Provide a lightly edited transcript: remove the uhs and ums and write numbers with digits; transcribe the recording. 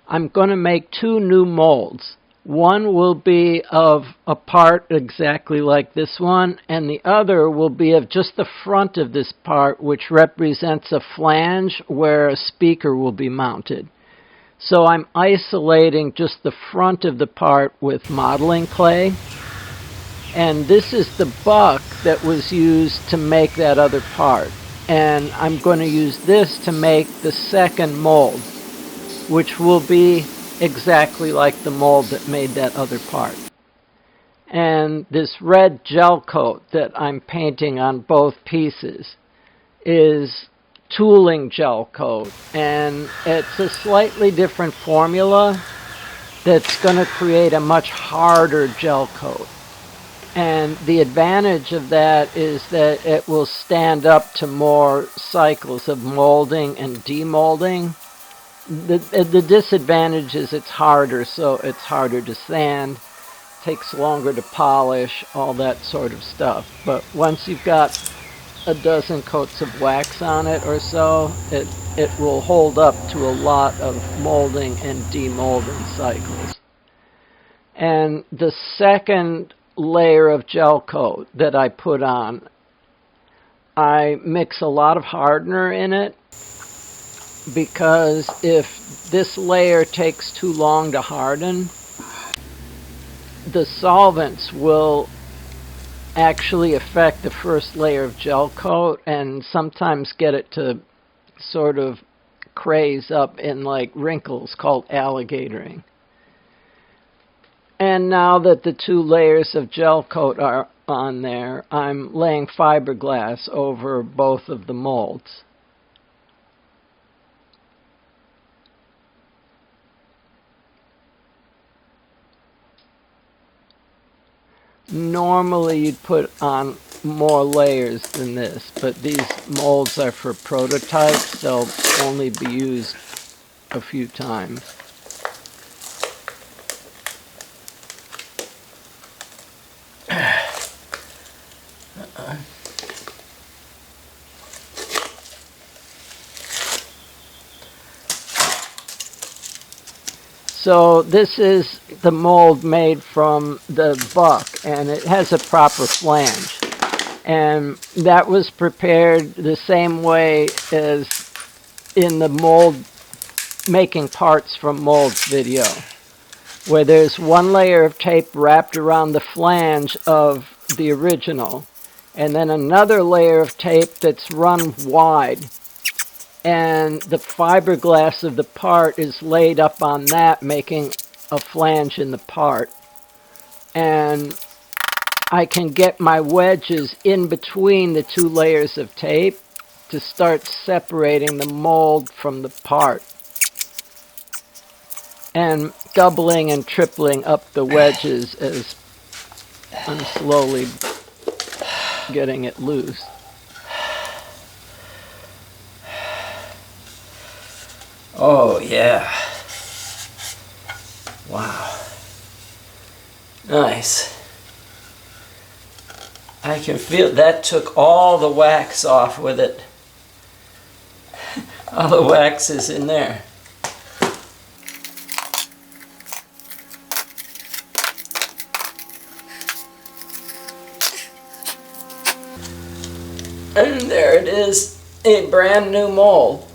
I'm going to make two new molds. One will be of a part exactly like this one, and the other will be of just the front of this part, which represents a flange where a speaker will be mounted. So I'm isolating just the front of the part with modeling clay. And this is the buck that was used to make that other part. And I'm going to use this to make the second mold, which will be exactly like the mold that made that other part. And this red gel coat that I'm painting on both pieces is tooling gel coat, and it's a slightly different formula that's going to create a much harder gel coat. And the advantage of that is that it will stand up to more cycles of molding and demolding. The disadvantage is it's harder, so it's harder to sand, takes longer to polish, all that sort of stuff. But once you've got a dozen coats of wax on it or so, it will hold up to a lot of molding and demolding cycles. And the second layer of gel coat that I put on, I mix a lot of hardener in it, because if this layer takes too long to harden, the solvents will actually affect the first layer of gel coat and sometimes get it to sort of craze up in like wrinkles called alligatoring. And now that the two layers of gel coat are on there, I'm laying fiberglass over both of the molds. Normally you'd put on more layers than this, but these molds are for prototypes. They'll only be used a few times. So this is the mold made from the buck, and it has a proper flange. And that was prepared the same way as in the mold making parts from molds video, where there's one layer of tape wrapped around the flange of the original, and then another layer of tape that's run wide. And the fiberglass of the part is laid up on that, making a flange in the part. And I can get my wedges in between the two layers of tape to start separating the mold from the part. And doubling and tripling up the wedges as I'm slowly getting it loose. Oh, yeah. Wow. Nice. I can feel that took all the wax off with it. All the wax is in there. And there it is, a brand new mold.